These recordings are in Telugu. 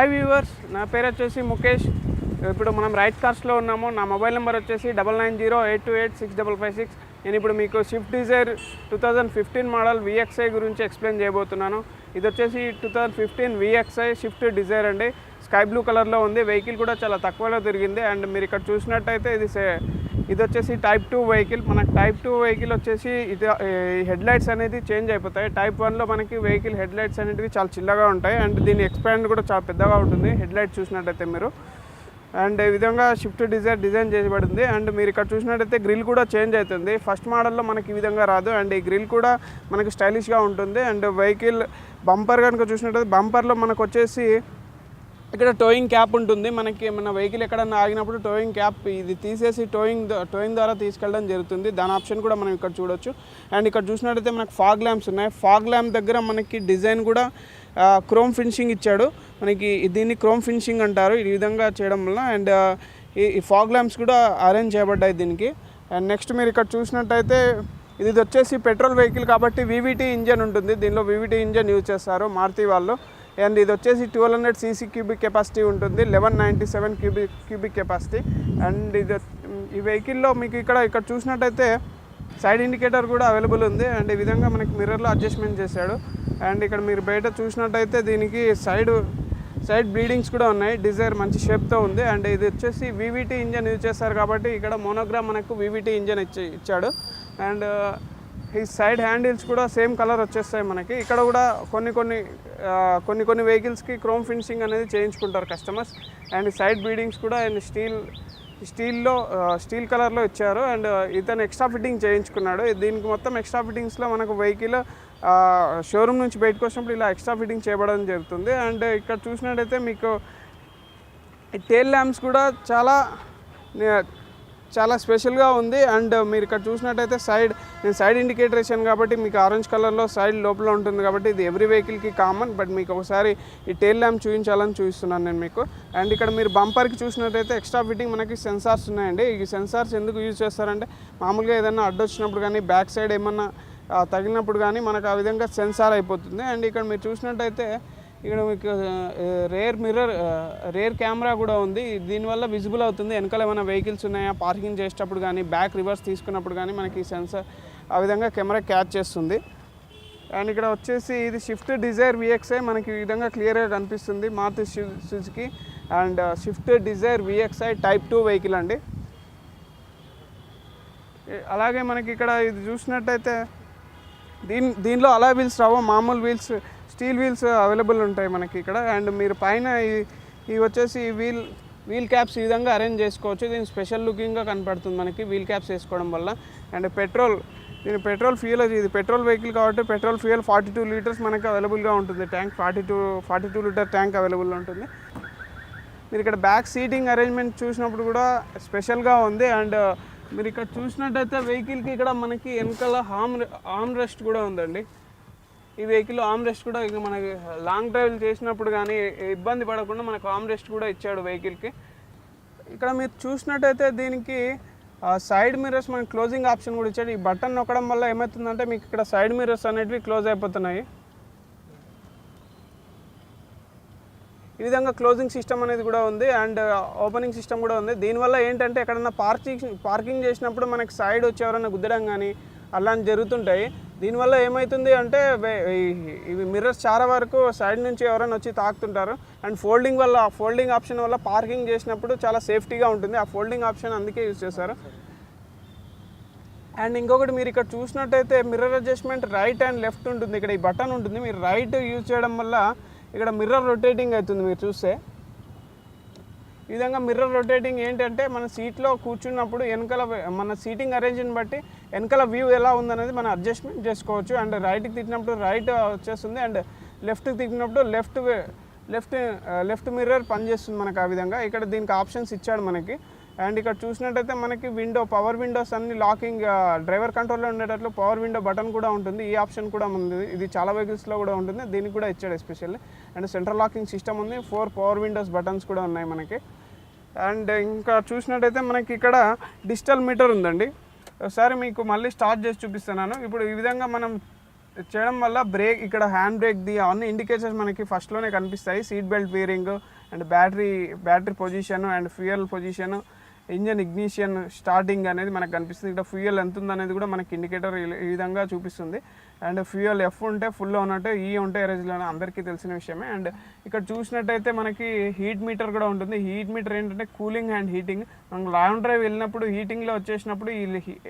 హాయ్ వ్యూవర్స్, నా పేరు వచ్చేసి ముఖేష్. ఇప్పుడు మనం రైట్ కార్స్లో ఉన్నాము. నా మొబైల్ నెంబర్ వచ్చేసి 9908286556. నేను ఇప్పుడు మీకు స్విఫ్ట్ డిజైర్ 2015 మోడల్ VXI గురించి ఎక్స్ప్లెయిన్ చేయబోతున్నాను. ఇది వచ్చేసి 2015 VXI స్విఫ్ట్ డిజైర్ అండి. స్కై బ్లూ కలర్లో ఉంది. వెహికల్ కూడా చాలా తక్కువలో తిరిగింది. అండ్ మీరు ఇక్కడ చూసినట్టయితే ఇది వచ్చేసి టైప్ 2 వెహికల్. మనకు టైప్ 2 వెహికల్ వచ్చేసి ఇది హెడ్లైట్స్ అనేది చేంజ్ అయిపోతాయి. టైప్ 1లో మనకి వెహికల్ హెడ్లైట్స్ అనేటివి చాలా చిన్నగా ఉంటాయి. అండ్ దీని ఎక్స్పాండ్ కూడా చాలా పెద్దగా ఉంటుంది హెడ్లైట్ చూసినట్టయితే మీరు. అండ్ ఈ విధంగా స్విఫ్ట్ డిజైన్ చేయబడింది. అండ్ మీరు ఇక్కడ చూసినట్టయితే గ్రిల్ కూడా చేంజ్ అవుతుంది. ఫస్ట్ మోడల్లో మనకి ఈ విధంగా రాదు. అండ్ ఈ గ్రిల్ కూడా మనకి స్టైలిష్గా ఉంటుంది. అండ్ వెహికల్ బంపర్ కనుక చూసినట్టయితే బంపర్లో మనకు వచ్చేసి ఇక్కడ టోయింగ్ క్యాప్ ఉంటుంది. మనకి మన వెహికల్ ఎక్కడన్నా ఆగినప్పుడు టోయింగ్ క్యాప్ ఇది తీసేసి టోయింగ్ ద్వారా తీసుకెళ్ళడం జరుగుతుంది. దాని ఆప్షన్ కూడా మనం ఇక్కడ చూడొచ్చు. అండ్ ఇక్కడ చూసినట్టయితే మనకి ఫాగ్ ల్యాంప్స్ ఉన్నాయి. ఫాగ్ ల్యాంప్ దగ్గర మనకి డిజైన్ కూడా క్రోమ్ ఫినిషింగ్ ఇచ్చాడు. మనకి దీన్ని క్రోమ్ ఫినిషింగ్ అంటారు ఈ విధంగా చేయడం వల్ల. అండ్ ఈ ఫాగ్ ల్యాంప్స్ కూడా అరేంజ్ చేయబడ్డాయి దీనికి. అండ్ నెక్స్ట్ మీరు ఇక్కడ చూసినట్టయితే ఇది వచ్చేసి పెట్రోల్ వెహికల్ కాబట్టి VVT ఇంజన్ ఉంటుంది. దీనిలో VVT ఇంజన్ యూజ్ చేస్తారు మారుతి వాళ్ళు. అండ్ ఇది వచ్చేసి 1200 cc క్యూబిక్ కెపాసిటీ ఉంటుంది, 1197 క్యూబిక్ కెపాసిటీ. అండ్ ఈ వెహికల్లో మీకు ఇక్కడ చూసినట్టయితే సైడ్ ఇండికేటర్ కూడా అవైలబుల్ ఉంది. అండ్ ఈ విధంగా మనకి మిర్రర్లో అడ్జస్ట్మెంట్ చేశాడు. అండ్ ఇక్కడ మీరు బయట చూసినట్టయితే దీనికి సైడ్ బ్లీడింగ్స్ కూడా ఉన్నాయి. డిజైర్ మంచి షేప్తో ఉంది. అండ్ ఇది వచ్చేసి VVT ఇంజన్ యూజ్ చేస్తారు కాబట్టి ఇక్కడ మోనోగ్రామ్ మనకు VVT ఇంజన్ ఇచ్చాడు. అండ్ ఈ సైడ్ హ్యాండిల్స్ కూడా సేమ్ కలర్ వచ్చేస్తాయి మనకి. ఇక్కడ కూడా కొన్ని వెహికల్స్కి క్రోమ్ ఫినిషింగ్ అనేది చేయించుకుంటారు కస్టమర్స్. అండ్ సైడ్ బ్లీడింగ్స్ కూడా అండ్ స్టీల్ కలర్లో ఇచ్చారు. అండ్ ఇతను ఎక్స్ట్రా ఫిట్టింగ్ చేయించుకున్నాడు. దీనికి మొత్తం ఎక్స్ట్రా ఫిట్టింగ్స్లో మనకు వెహికల్ షోరూమ్ నుంచి బయటకు వచ్చినప్పుడు ఇలా ఎక్స్ట్రా ఫిట్టింగ్ చేయబడడం జరుగుతుంది. అండ్ ఇక్కడ చూసినట్టయితే మీకు ఈ టెయిల్ ల్యాంప్స్ కూడా చాలా స్పెషల్గా ఉంది. అండ్ మీరు ఇక్కడ చూసినట్టయితే నేను సైడ్ ఇండికేటర్ వేసాను కాబట్టి మీకు ఆరెంజ్ కలర్లో సైడ్ లోపల ఉంటుంది కాబట్టి ఇది ఎవ్రీ వెహికల్కి కామన్. బట్ మీకు ఒకసారి ఈ టెయిల్ ల్యాంప్ చూపిస్తున్నాను నేను మీకు. అండ్ ఇక్కడ మీరు బంపర్కి చూసినట్టయితే ఎక్స్ట్రా ఫిట్టింగ్ మనకి సెన్సార్స్ ఉన్నాయండి. ఈ సెన్సార్స్ ఎందుకు యూజ్ చేస్తారంటే మామూలుగా ఏదైనా అడ్డొచ్చినప్పుడు కానీ బ్యాక్ సైడ్ ఏమన్నా తగిలినప్పుడు కానీ మనకు ఆ విధంగా సెన్సార్ అయిపోతుంది. అండ్ ఇక్కడ మీరు చూసినట్టయితే ఇక్కడ మీకు రేర్ కెమెరా కూడా ఉంది. దీనివల్ల విజిబుల్ అవుతుంది వెనకాల ఏమైనా వెహికల్స్ ఉన్నాయా పార్కింగ్ చేసేటప్పుడు కానీ బ్యాక్ రివర్స్ తీసుకున్నప్పుడు కానీ మనకి ఈ సెన్సార్ ఆ విధంగా కెమెరా క్యాచ్ చేస్తుంది. అండ్ ఇక్కడ వచ్చేసి ఇది స్విఫ్ట్ డిజైర్ VXI మనకి ఈ విధంగా క్లియర్గా కనిపిస్తుంది Maruti Suzuki. And Swift Dzire VXI type 2 vehicle అండి. అలాగే మనకి ఇక్కడ ఇది చూసినట్టయితే దీనిలో అలాయ్ వీల్స్ రావు, మామూలు వీల్స్ స్టీల్ వీల్స్ అవైలబుల్ ఉంటాయి మనకి ఇక్కడ. అండ్ మీరు పైన ఇవి వచ్చేసి వీల్ క్యాప్స్ ఈ విధంగా అరేంజ్ చేసుకోవచ్చు. దీని స్పెషల్ లుకింగ్గా కనపడుతుంది మనకి వీల్ క్యాప్స్ వేసుకోవడం వల్ల. అండ్ పెట్రోల్ ఫ్యూయల్ ఇది పెట్రోల్ వెహికల్ కాబట్టి పెట్రోల్ ఫ్యూయల్ 42 లీటర్స్ మనకి అవైలబుల్గా ఉంటుంది. ట్యాంక్ 42 లీటర్ ట్యాంక్ అవైలబుల్గా ఉంటుంది. మీరు ఇక్కడ బ్యాక్ సీటింగ్ అరేంజ్మెంట్ చూసినప్పుడు కూడా స్పెషల్గా ఉంది. అండ్ మీరు ఇక్కడ చూసినట్టయితే వెహికల్కి ఇక్కడ మనకి వెనకాల ఆర్మ్ రెస్ట్ కూడా ఉందండి. ఈ వెహికల్ ఆర్మ్ రెస్ట్ కూడా ఇక మనకి లాంగ్ డ్రైవ్ చేసినప్పుడు కానీ ఇబ్బంది పడకుండా మనకు ఆర్మ్ రెస్ట్ కూడా ఇచ్చాడు వెహికల్కి. ఇక్కడ మీరు చూసినట్టయితే దీనికి సైడ్ మిర్రర్స్ మనకి క్లోజింగ్ ఆప్షన్ కూడా ఇచ్చాడు. ఈ బటన్ నొక్కడం వల్ల ఏమవుతుందంటే మీకు ఇక్కడ సైడ్ మిర్రర్స్ అనేటివి క్లోజ్ అయిపోతున్నాయి. ఈ విధంగా క్లోజింగ్ సిస్టమ్ అనేది కూడా ఉంది. అండ్ ఓపెనింగ్ సిస్టమ్ కూడా ఉంది. దీనివల్ల ఏంటంటే ఎక్కడన్నా పార్కింగ్ చేసినప్పుడు మనకి సైడ్ వచ్చి ఎవరైనా గుద్దడం కానీ అలాంటి జరుగుతుంటాయి. దీనివల్ల ఏమవుతుంది అంటే ఇవి మిర్రర్స్ చాలా వరకు సైడ్ నుంచి ఎవరైనా వచ్చి తాకుతుంటారు. అండ్ ఫోల్డింగ్ ఆప్షన్ వల్ల పార్కింగ్ చేసినప్పుడు చాలా సేఫ్టీగా ఉంటుంది. ఆ ఫోల్డింగ్ ఆప్షన్ అందుకే యూజ్ చేశారు. అండ్ ఇంకొకటి మీరు ఇక్కడ చూసినట్టయితే mirror adjustment right and left ఉంటుంది. ఇక్కడ ఈ బటన్ ఉంటుంది. మీరు రైట్ యూజ్ చేయడం వల్ల ఇక్కడ మిర్రర్ రొటేటింగ్ అవుతుంది. మీరు చూస్తే ఈ విధంగా మిర్రర్ రొటేటింగ్ ఏంటంటే మన సీట్లో కూర్చున్నప్పుడు వెనకాల మన సీటింగ్ అరేంజ్ని బట్టి వెనకాల వ్యూ ఎలా ఉందనేది మనం అడ్జస్ట్మెంట్ చేసుకోవచ్చు. అండ్ రైట్కి తిప్పినప్పుడు రైట్ వచ్చేస్తుంది. అండ్ లెఫ్ట్కి తిప్పినప్పుడు లెఫ్ట్ మిర్రర్ పనిచేస్తుంది మనకు ఆ విధంగా. ఇక్కడ దీనికి ఆప్షన్స్ ఇచ్చాడు మనకి. అండ్ ఇక్కడ చూసినట్టయితే మనకి పవర్ విండోస్ అన్ని లాకింగ్ డ్రైవర్ కంట్రోల్లో ఉండేటట్లు పవర్ విండో బటన్ కూడా ఉంటుంది. ఈ ఆప్షన్ కూడా ఉంది. ఇది చాలా వెహికల్స్లో కూడా ఉంటుంది. దీనికి కూడా ఇచ్చాడు especially. And central locking system ఉంది. 4 పవర్ విండోస్ బటన్స్ కూడా ఉన్నాయి మనకి. అండ్ ఇంకా చూసినట్టయితే మనకి ఇక్కడ డిజిటల్ మీటర్ ఉందండి. ఒకసారి మీకు మళ్ళీ స్టార్ట్ చేసి చూపిస్తున్నాను. ఇప్పుడు ఈ విధంగా మనం చేయడం వల్ల బ్రేక్ ఇక్కడ హ్యాండ్ బ్రేక్ది అవన్నీ ఇండికేషన్స్ మనకి ఫస్ట్లోనే కనిపిస్తాయి. Seat belt wearing and battery position and fuel position, engine ignition, starting అనేది మనకు కనిపిస్తుంది. ఇక్కడ ఫ్యూయల్ ఎంత ఉందనేది కూడా మనకి ఇండికేటర్ ఈ విధంగా చూపిస్తుంది. అండ్ ఫ్యూయల్ ఎఫ్ ఉంటే ఫుల్లో ఉన్నట్టు, ఈ ఉంటే ఎరేజ్లో అందరికీ తెలిసిన విషయమే. అండ్ ఇక్కడ చూసినట్టయితే మనకి హీట్ మీటర్ కూడా ఉంటుంది. హీట్ మీటర్ ఏంటంటే కూలింగ్ అండ్ హీటింగ్. మనం లాంగ్ డ్రైవ్ వెళ్ళినప్పుడు హీటింగ్లో వచ్చేసినప్పుడు ఈ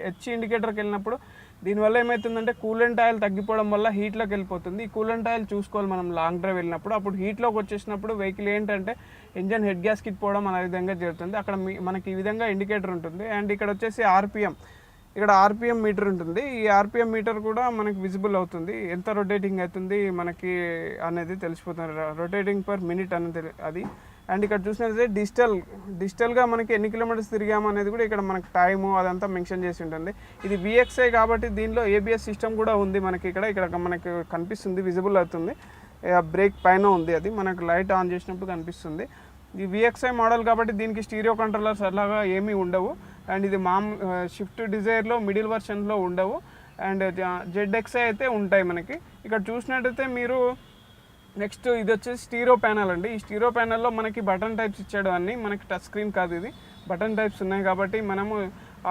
హెచ్ ఇండికేటర్కి వెళ్ళినప్పుడు దీనివల్ల ఏమవుతుందంటే కూలెంట్ ఆయిల్ తగ్గిపోవడం వల్ల హీట్లోకి వెళ్ళిపోతుంది. ఈ కూలెంట్ ఆయిల్ చూసుకోవాలి మనం లాంగ్ డ్రైవ్ వెళ్ళినప్పుడు. అప్పుడు హీట్లోకి వచ్చేసినప్పుడు వెహికల్ ఏంటంటే ఇంజన్ హెడ్ గ్యాస్ కిట్ పోవడం అనే విధంగా జరుగుతుంది. అక్కడ మనకి ఈ విధంగా ఇండికేటర్ ఉంటుంది. అండ్ ఇక్కడ వచ్చేసి ఆర్పిఎం, ఇక్కడ ఆర్పిఎం మీటర్ ఉంటుంది. ఈ ఆర్పిఎం మీటర్ కూడా మనకి విజిబుల్ అవుతుంది, ఎంత రొటేటింగ్ అవుతుంది మనకి అనేది తెలిసిపోతుంది, రొటేటింగ్ పర్ మినిట్ అనేది అది. అండ్ ఇక్కడ చూసినట్లయితే డిజిటల్గా మనకి ఎన్ని కిలోమీటర్స్ తిరిగాము అనేది కూడా ఇక్కడ మనకి టైము అదంతా మెన్షన్ చేసి ఉంటుంది. ఇది VXI కాబట్టి దీనిలో ABS సిస్టమ్ కూడా ఉంది మనకి. ఇక్కడ మనకి కనిపిస్తుంది, విజిబుల్ అవుతుంది. బ్రేక్ పైన ఉంది, అది మనకు లైట్ ఆన్ చేసినప్పుడు కనిపిస్తుంది. ఇది VXI మోడల్ కాబట్టి దీనికి స్టీరియో కంట్రోలర్స్ అలాగా ఏమీ ఉండవు. అండ్ ఇది షిఫ్ట్ డిజైర్లో మిడిల్ వర్షన్లో ఉండవు. అండ్ ZXI అయితే ఉంటాయి మనకి. ఇక్కడ చూసినట్టయితే మీరు నెక్స్ట్ ఇది వచ్చేసి స్టీరియో ప్యానల్ అండి. ఈ స్టీరియో ప్యానల్లో మనకి బటన్ టైప్స్ ఇచ్చాడు, అన్నీ మనకి టచ్ స్క్రీన్ కాదు, ఇది బటన్ టైప్స్ ఉన్నాయి కాబట్టి మనము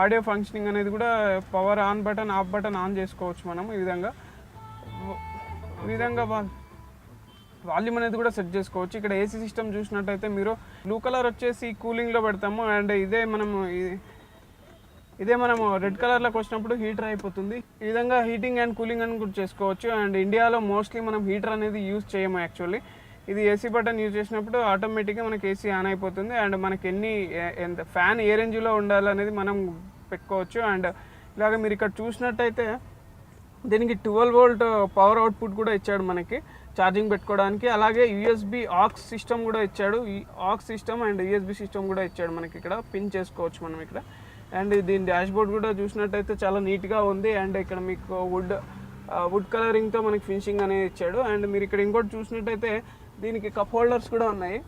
ఆడియో ఫంక్షనింగ్ అనేది కూడా power on button off button on చేసుకోవచ్చు మనము. ఈ విధంగా వాల్యూమ్ అనేది కూడా సెట్ చేసుకోవచ్చు. ఇక్కడ AC సిస్టమ్ చూసినట్టయితే మీరు బ్లూ కలర్ వచ్చేసి కూలింగ్లో పెడతాము. అండ్ ఇదే మనము రెడ్ కలర్లోకి వచ్చినప్పుడు హీటర్ అయిపోతుంది. ఈ విధంగా హీటింగ్ అండ్ కూలింగ్ అని కూడా చేసుకోవచ్చు. అండ్ ఇండియాలో మోస్ట్లీ మనం హీటర్ అనేది యూజ్ చేయము యాక్చువల్లీ. ఇది AC బటన్ యూజ్ చేసినప్పుడు ఆటోమేటిక్గా మనకి AC ఆన్ అయిపోతుంది. అండ్ మనకి ఎంత ఫ్యాన్ ఏ రేంజ్లో ఉండాలనేది మనం పెట్టుకోవచ్చు. అండ్ ఇలాగ మీరు ఇక్కడ చూసినట్టయితే దీనికి 12 వోల్ట్ పవర్ అవుట్పుట్ కూడా ఇచ్చాడు మనకి ఛార్జింగ్ పెట్టుకోవడానికి. అలాగే USB ఆక్స్ సిస్టమ్ కూడా ఇచ్చాడు. ఈ aux system and USB system కూడా ఇచ్చాడు మనకి. ఇక్కడ పిన్ చేసుకోవచ్చు మనం ఇక్కడ. అండ్ దీని డాష్ బోర్డ్ కూడా చూసినట్టయితే చాలా నీట్గా ఉంది. అండ్ ఇక్కడ మీకు వుడ్ కలరింగ్తో మనకి ఫినిషింగ్ అనేది ఇచ్చాడు. అండ్ మీరు ఇక్కడ ఇంకోటి చూసినట్టయితే దీనికి కప్ హోల్డర్స్ కూడా ఉన్నాయి.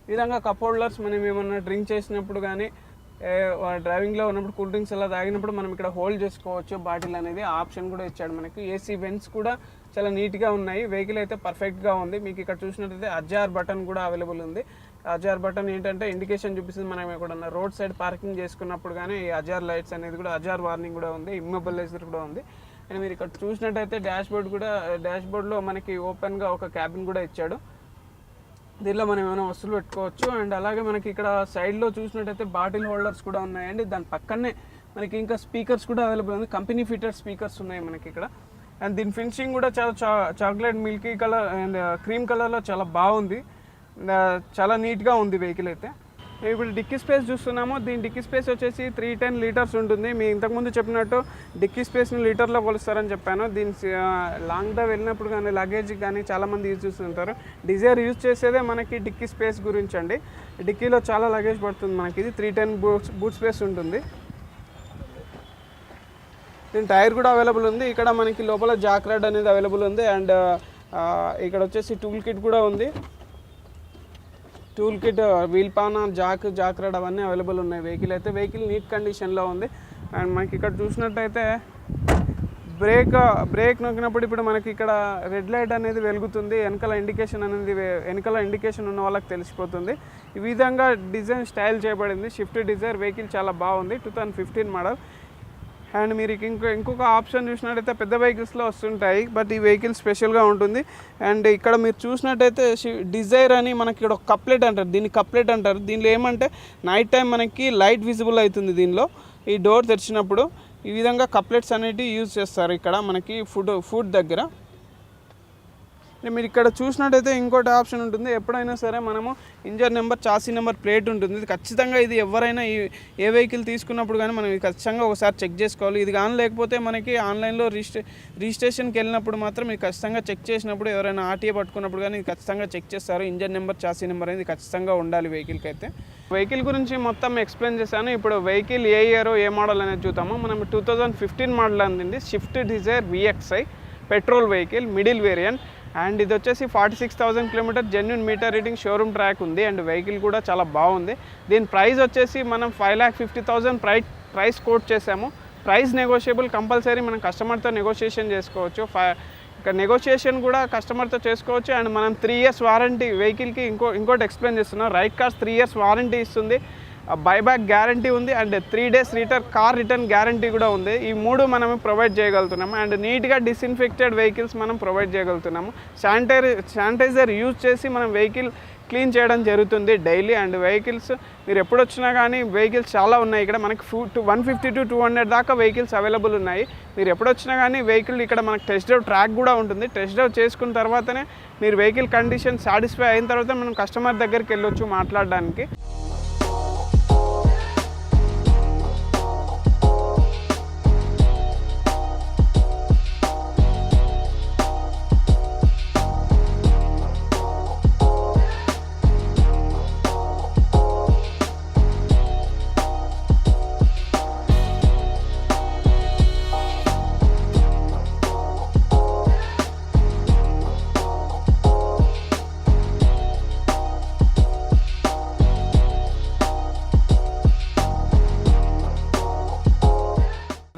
ఈ విధంగా కప్ హోల్డర్స్ మనం ఏమన్నా డ్రింక్ చేసినప్పుడు కానీ డ్రైవింగ్లో ఉన్నప్పుడు కూల్ డ్రింక్స్ అలా తాగినప్పుడు మనం ఇక్కడ హోల్డ్ చేసుకోవచ్చు బాటిల్ అనేది, ఆప్షన్ కూడా ఇచ్చాడు మనకి. AC వెంట్స్ కూడా చాలా నీట్గా ఉన్నాయి. వెహికల్ అయితే పర్ఫెక్ట్గా ఉంది. మీకు ఇక్కడ చూసినట్టయితే అజార్ బటన్ కూడా అవైలబుల్ ఉంది. అజార్ బటన్ ఏంటంటే ఇండికేషన్ చూపిస్తుంది, మనం ఎక్కడన్నా రోడ్ సైడ్ పార్కింగ్ చేసుకున్నప్పుడు కానీ ఈ అజార్ లైట్స్ అనేది కూడా అజార్ వార్నింగ్ కూడా ఉంది, ఇమ్మొబిలైజర్ కూడా ఉంది. అండ్ మీరు ఇక్కడ చూసినట్టయితే డాష్ బోర్డ్లో మనకి ఓపెన్గా ఒక క్యాబిన్ కూడా ఇచ్చాడు. దీనిలో మనం ఏమైనా వస్తువులు పెట్టుకోవచ్చు. అండ్ అలాగే మనకి ఇక్కడ సైడ్లో చూసినట్టయితే బాటిల్ హోల్డర్స్ కూడా ఉన్నాయండి. దాని పక్కనే మనకి ఇంకా స్పీకర్స్ కూడా అవైలబుల్ ఉంది, కంపెనీ ఫిటెడ్ స్పీకర్స్ ఉన్నాయి మనకి ఇక్కడ. అండ్ దీని ఫినిషింగ్ కూడా చాలా chocolate Milky colour and cream కలర్లో చాలా బాగుంది, చాలా నీట్గా ఉంది వెహికల్ అయితే. ఇప్పుడు డిక్కీ స్పేస్ చూస్తున్నాము. దీని డిక్కీ స్పేస్ వచ్చేసి 310 లీటర్స్ ఉంటుంది. మీ ఇంతకుముందు చెప్పినట్టు డిక్కీ స్పేస్ని లీటర్లో కొలుస్తారని చెప్పాను. దీని లాంగ్ డ్రైవ్ వెళ్ళినప్పుడు కానీ లగేజ్ కానీ చాలామంది యూజ్ చేస్తుంటారు. డిజైర్ యూజ్ చేసేదే మనకి డిక్కీ స్పేస్ గురించి అండి. డిక్కీలో చాలా లగేజ్ పడుతుంది మనకి. ఇది 310 బూట్ స్పేస్ ఉంటుంది. దీని టైర్ కూడా అవైలబుల్ ఉంది. ఇక్కడ మనకి లోపల జాక్ రాడ్ అనేది అవైలబుల్ ఉంది. అండ్ ఇక్కడ వచ్చేసి టూల్ కిట్ కూడా ఉంది. Tool kit, wheel pan, jack rod అవన్నీ అవైలబుల్ ఉన్నాయి. వెహికల్ నీట్ కండిషన్లో ఉంది. అండ్ మనకి ఇక్కడ చూసినట్టయితే బ్రేక్ నొక్కినప్పుడు ఇప్పుడు మనకి ఇక్కడ రెడ్ లైట్ అనేది వెలుగుతుంది. వెనకాల ఇండికేషన్ ఉన్న వాళ్ళకి తెలిసిపోతుంది. ఈ విధంగా డిజైన్ స్టైల్ చేయబడింది. షిఫ్ట్ డిజైర్ వెహికల్ చాలా బాగుంది, 2015 మోడల్. అండ్ మీరు ఇంకొక ఆప్షన్ చూసినట్టయితే పెద్ద వెహికల్స్లో వస్తుంటాయి, బట్ ఈ వెహికల్ స్పెషల్గా ఉంటుంది. అండ్ ఇక్కడ మీరు చూసినట్టయితే డిజైర్ అని మనకి ఇక్కడ ఒక కప్లెట్ అంటారు, దీన్ని కప్లెట్ అంటారు. దీనిలో ఏమంటే నైట్ టైం మనకి లైట్ విజిబుల్ అవుతుంది దీనిలో, ఈ డోర్ తెరిచినప్పుడు. ఈ విధంగా కప్లెట్స్ అనేటివి యూజ్ చేస్తారు ఇక్కడ మనకి ఫుడ్ దగ్గర. మీరు ఇక్కడ చూసినట్టయితే ఇంకోటి ఆప్షన్ ఉంటుంది. ఎప్పుడైనా సరే మనము engine number, chassis number, plate ఉంటుంది. ఇది ఖచ్చితంగా ఇది ఎవరైనా ఏ వెహికల్ తీసుకున్నప్పుడు కానీ మనం ఖచ్చితంగా ఒకసారి చెక్ చేసుకోవాలి. ఇది కానీ లేకపోతే మనకి ఆన్లైన్లో రిజిస్ట్రేషన్కి వెళ్ళినప్పుడు మాత్రం ఇది ఖచ్చితంగా చెక్ చేసినప్పుడు, ఎవరైనా RTA పట్టుకున్నప్పుడు కానీ ఇది ఖచ్చితంగా చెక్ చేస్తారు. ఇంజన్ నెంబర్, చాసీ నెంబర్ అనేది ఖచ్చితంగా ఉండాలి వెహికల్కి అయితే. వెహికల్ గురించి మొత్తం ఎక్స్ప్లెయిన్ చేశాను. ఇప్పుడు వెహికల్ ఏ ఇయర్ ఏ మోడల్ అనేది చూద్దాము. మనం 2015 మోడల్ అందింది. Swift Dzire VXI petrol vehicle, middle variant. And ఇది వచ్చేసి 46,000 kilometre genuine meter reading showroom track ఉంది. అండ్ వెహికల్ కూడా చాలా బాగుంది. దీని ప్రైస్ వచ్చేసి మనం 5,50,000 ప్రైస్ కోట్ చేసాము. ప్రైస్ నెగోషియబుల్, కంపల్సరీ మనం కస్టమర్తో నెగోషియేషన్ చేసుకోవచ్చు. ఇక నెగోషియేషన్ కూడా కస్టమర్తో చేసుకోవచ్చు. అండ్ మనం 3 years వారంటీ వెహికల్కి ఇంకోటి ఎక్స్ప్లెయిన్ చేస్తున్నాం. రైట్ కార్స్ 3 years వారంటీ ఇస్తుంది, బైబ్యాక్ గ్యారంటీ ఉంది, and 3 days car return guarantee కూడా ఉంది. ఈ 3 మనం ప్రొవైడ్ చేయగలుగుతున్నాము. అండ్ నీట్గా డిస్ఇన్ఫెక్టెడ్ వెహికల్స్ మనం ప్రొవైడ్ చేయగలుగుతున్నాము. శానిటైజర్ యూజ్ చేసి మనం వెహికల్ క్లీన్ చేయడం జరుగుతుంది డైలీ. అండ్ వెహికల్స్ మీరు ఎప్పుడు వచ్చినా కానీ వెహికల్స్ చాలా ఉన్నాయి ఇక్కడ. మనకి 150 to 200 దాకా వెహికల్స్ అవైలబుల్ ఉన్నాయి. మీరు ఎప్పుడు వచ్చినా కానీ వెహికల్ ఇక్కడ మనకు టెస్ట్ డ్రైవ్ ట్రాక్ కూడా ఉంటుంది. టెస్ట్ డ్రైవ్ చేసుకున్న తర్వాతనే మీరు వెహికల్ కండిషన్ సాటిస్ఫై అయిన తర్వాత మనం కస్టమర్ దగ్గరికి వెళ్ళొచ్చు మాట్లాడడానికి.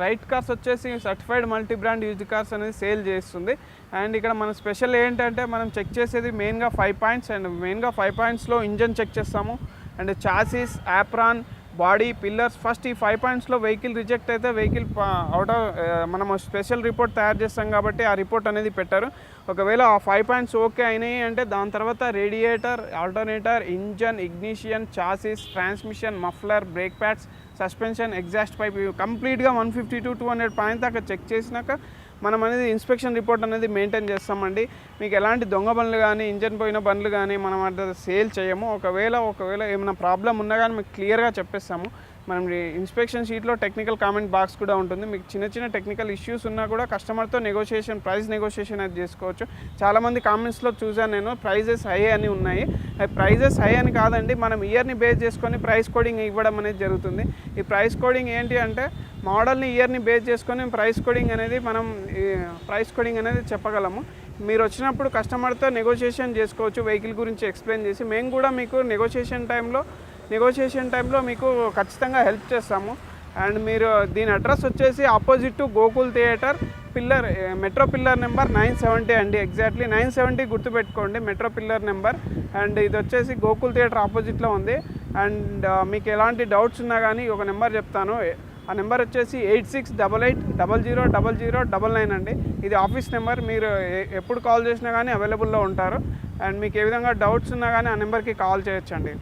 రైట్ కార్స్ వచ్చేసి certified multi brand used cars అనేది సేల్ చేస్తుంది. అండ్ ఇక్కడ మన స్పెషల్ ఏంటంటే మనం చెక్ చేసేది మెయిన్గా 5 points. అండ్ మెయిన్గా 5 pointsలో ఇంజన్ చెక్ చేస్తాము, and chassis, apron, body, pillars. First ఈ 5 pointsలో వెహికల్ రిజెక్ట్ అయితే వెహికల్ మనము స్పెషల్ రిపోర్ట్ తయారు చేస్తాం కాబట్టి ఆ రిపోర్ట్ అనేది పెట్టారు. ఒకవేళ ఆ 5 points ఓకే అయినాయి అంటే దాని తర్వాత radiator, alternator, engine, ignition, chassis, transmission, muffler, brake pads, suspension, exhaust pipe కంప్లీట్గా 150 to 200 పాయింట్ దాకా చెక్ చేసినాక మనం అనేది ఇన్స్పెక్షన్ రిపోర్ట్ అనేది మెయింటైన్ చేస్తామండి. మీకు ఎలాంటి దొంగ బండ్లు కానీ ఇంజన్ పోయిన బండ్లు కానీ మనం అంటే సేల్ చేయము. ఒకవేళ ఏమైనా ప్రాబ్లం ఉన్నా కానీ మీకు క్లియర్గా చెప్పేస్తాము. మనం ఇన్స్పెక్షన్ షీట్లో టెక్నికల్ కామెంట్ బాక్స్ కూడా ఉంటుంది. మీకు చిన్న టెక్నికల్ ఇష్యూస్ ఉన్నా కూడా కస్టమర్తో ప్రైస్ నెగోషియేషన్ అది చేసుకోవచ్చు. చాలామంది కామెంట్స్లో చూసాను నేను, ప్రైజెస్ హై అని ఉన్నాయి. ప్రైజెస్ హై అని కాదండి, మనం ఇయర్ని బేస్ చేసుకొని ప్రైస్ కోడింగ్ ఇవ్వడం అనేది జరుగుతుంది. ఈ ప్రైస్ కోడింగ్ ఏంటి అంటే మోడల్ని ఇయర్ని బేస్ చేసుకొని ప్రైస్ కోడింగ్ అనేది చెప్పగలము. మీరు వచ్చినప్పుడు కస్టమర్తో నెగోషియేషన్ చేసుకోవచ్చు, వెహికల్ గురించి ఎక్స్ప్లెయిన్ చేసి. మేము కూడా మీకు నెగోషియేషన్ టైంలో మీకు ఖచ్చితంగా హెల్ప్ చేస్తాము. అండ్ మీరు దీని అడ్రస్ వచ్చేసి opposite to Gokul theatre, metro pillar number 970 అండి. ఎగ్జాక్ట్లీ 970 గుర్తుపెట్టుకోండి, మెట్రో పిల్లర్ నెంబర్. అండ్ ఇది వచ్చేసి గోకుల్ థియేటర్ ఆపోజిట్లో ఉంది. అండ్ మీకు ఎలాంటి డౌట్స్ ఉన్నా కానీ ఒక నెంబర్ చెప్తాను, ఆ నెంబర్ వచ్చేసి 8688000099 అండి. ఇది ఆఫీస్ నెంబర్. మీరు ఎప్పుడు కాల్ చేసినా కానీ అవైలబుల్లో ఉంటారు. అండ్ మీకు ఏ విధంగా డౌట్స్ ఉన్నా కానీ ఆ నెంబర్కి కాల్ చేయొచ్చండి.